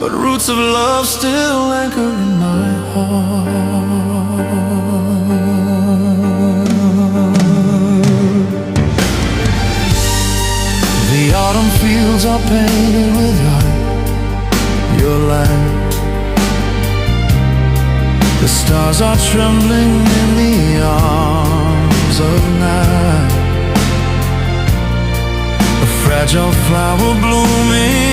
but roots of love still anchor in my heart. The autumn fields are painted with your light. The stars are trembling in the arms of night. A fragile flower blooming